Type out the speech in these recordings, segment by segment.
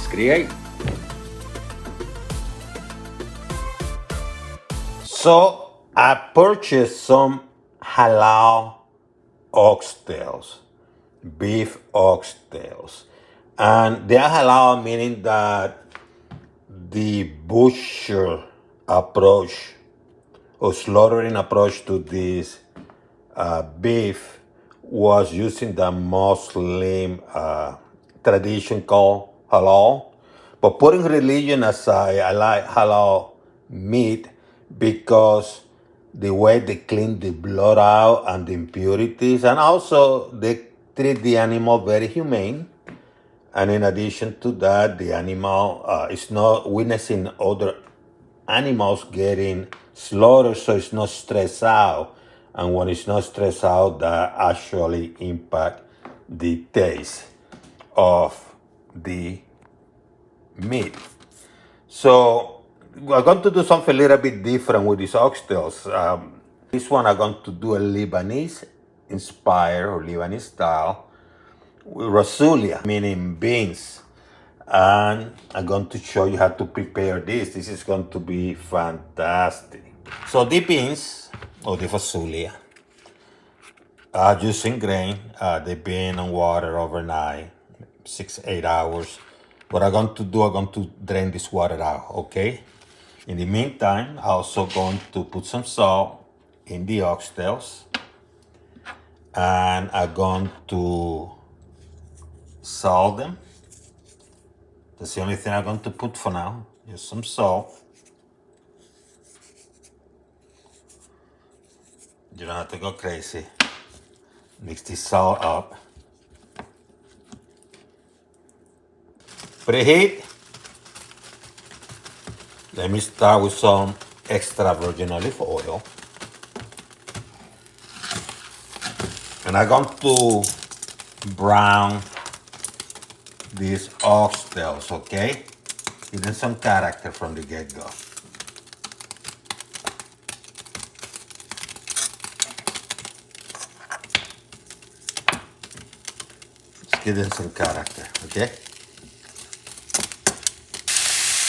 let's create. So I purchased some halal oxtails, beef oxtails. And they are halal, meaning that the butcher approach or slaughtering approach to this beef was using the Muslim tradition called halal. But putting religion aside, I like halal meat because the way they clean the blood out and the impurities, and also they treat the animal very humane. And in addition to that, the animal is not witnessing other animals getting slaughtered, so it's not stressed out. And when it's not stressed out, that actually impact the taste of the meat. So we're going to do something a little bit different with these oxtails. This one I'm going to do a Lebanese inspired or Lebanese style with rasulia, meaning beans. And I'm going to show you how to prepare this. This is going to be fantastic. So the beans, or the fasulia, are using grain. They've been in water overnight, 6-8 hours. What I'm going to do, I'm going to drain this water out, okay? In the meantime, I'm also going to put some salt in the oxtails. And I'm going to salt them. That's the only thing I'm going to put for now. Just some salt. You don't have to go crazy. Mix this salt up. Preheat. Let me start with some extra virgin olive oil. And I'm going to brown these oxtails, okay? Give them some character from the get-go. Let's give them some character, okay?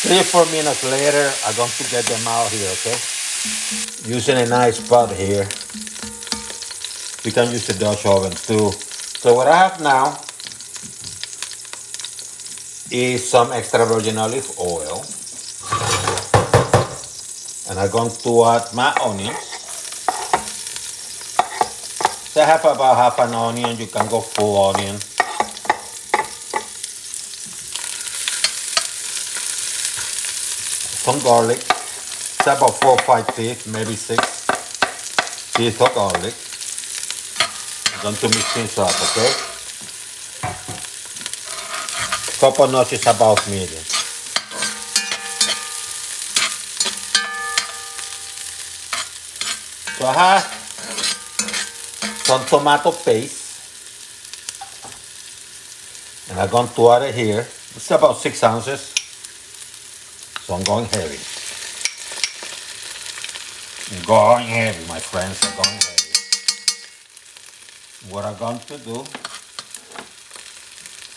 3 or 4 minutes later, I'm going to get them out here, okay? Using a nice pot here. You can use a Dutch oven too. So what I have now is some extra virgin olive oil. And I'm going to add my onions. So I have about half an onion. You can go full onion. Some garlic. It's about 4 or 5 teeth, maybe 6 teeth of garlic. I'm going to mix things up, okay? Couple notches about medium. So I have some tomato paste. And I'm going to add it here. It's about 6 ounces. So I'm going heavy. I'm going heavy, my friends. I'm going heavy. What I'm going to do,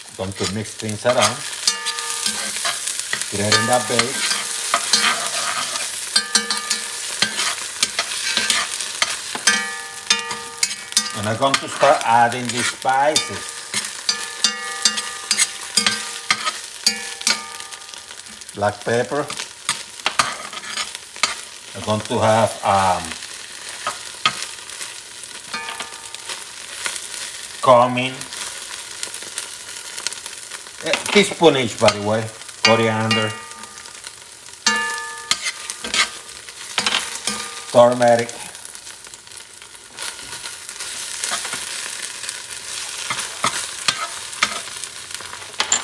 I'm going to mix things around. Getting that base. And I'm going to start adding the spices. Black pepper. I'm going to have cumin. A teaspoon each, by the way. Coriander. Turmeric.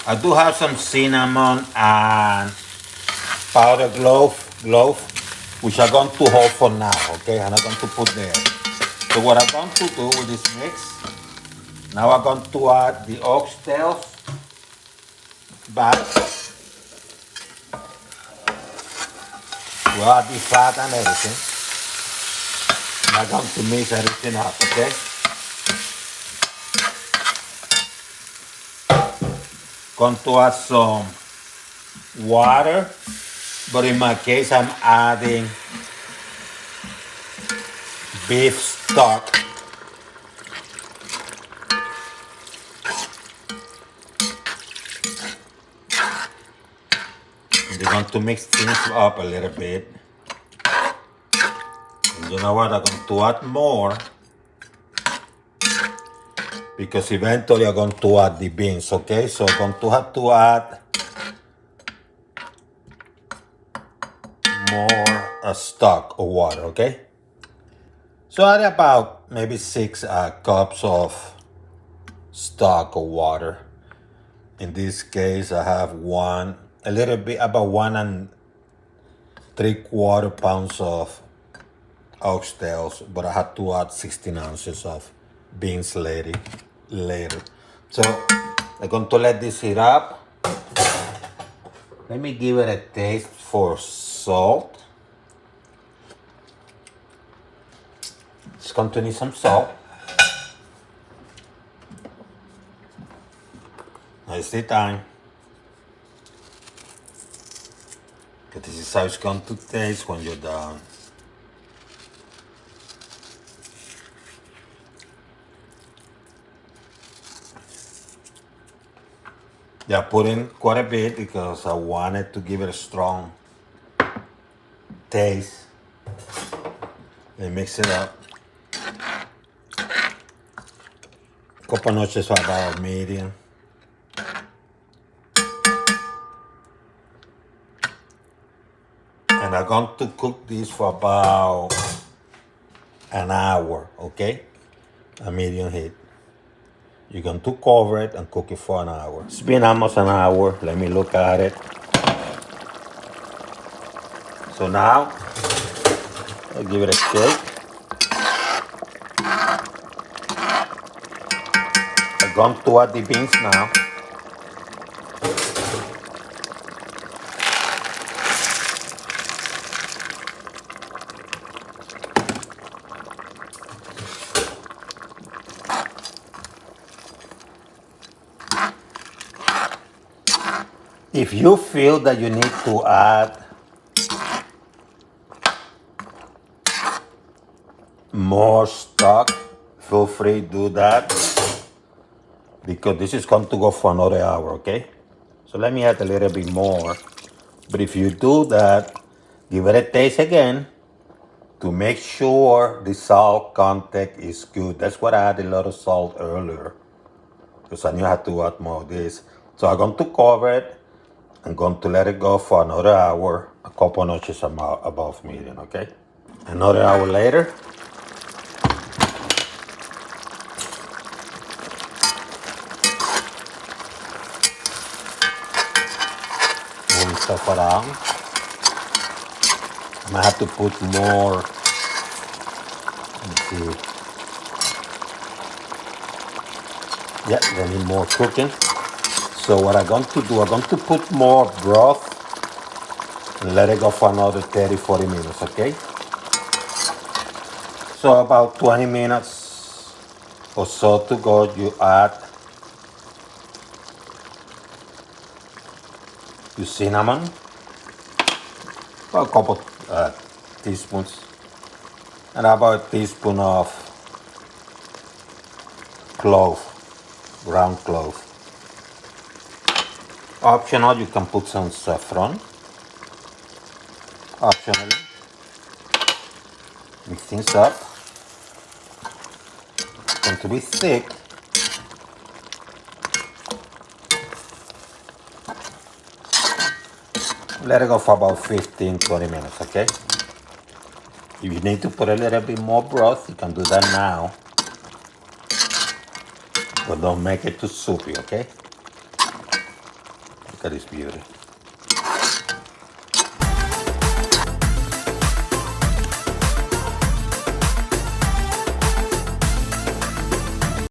I do have some cinnamon and powdered clove, which I'm going to hold for now, okay? And I'm going to put there. So what I'm going to do with this mix, now I'm going to add the oxtails back. We'll add the fat and everything. And I'm going to mix everything up, okay? Going to add some water, but in my case, I'm adding beef stock. And you're going to mix things up a little bit. And you know what? I'm going to add more because eventually I'm going to add the beans, okay? So I'm going to have to add more stock of water, okay? So add about maybe 6 cups of stock of water. In this case, I have about 1 3/4 pounds of oxtails, but I had to add 16 ounces of beans later. So I'm going to let this heat up. Let me give it a taste for salt. It's going to need some salt. Now it's the time. This is how it's going to taste when you're done. Yeah, I put in quite a bit because I wanted to give it a strong taste. And mix it up. Couple noches about medium. And I'm going to cook this for about an hour, okay? A medium heat. You're going to cover it and cook it for an hour. It's been almost an hour. Let me look at it. So now, I'll give it a shake. I'm going to add the beans now. If you feel that you need to add more stock, feel free to do that because this is going to go for another hour, okay? So let me add a little bit more. But if you do that, give it a taste again to make sure the salt content is good. That's what I added a lot of salt earlier because I knew I had to add more of this. So I'm going to cover it. I'm going to let it go for another hour, a couple notches above medium, okay? Another hour later. Move stuff around. I might have to put more. Let's see. Yeah, they need more cooking. So what I'm going to do, I'm going to put more broth and let it go for another 30-40 minutes, okay? So about 20 minutes or so to go, you add your cinnamon, about a couple teaspoons, and about a teaspoon of clove, ground clove. Optional, you can put some saffron. Optionally. Mix things up. It's going to be thick. Let it go for about 15-20 minutes, okay? If you need to put a little bit more broth, you can do that now. But don't make it too soupy, okay? Look at this beauty.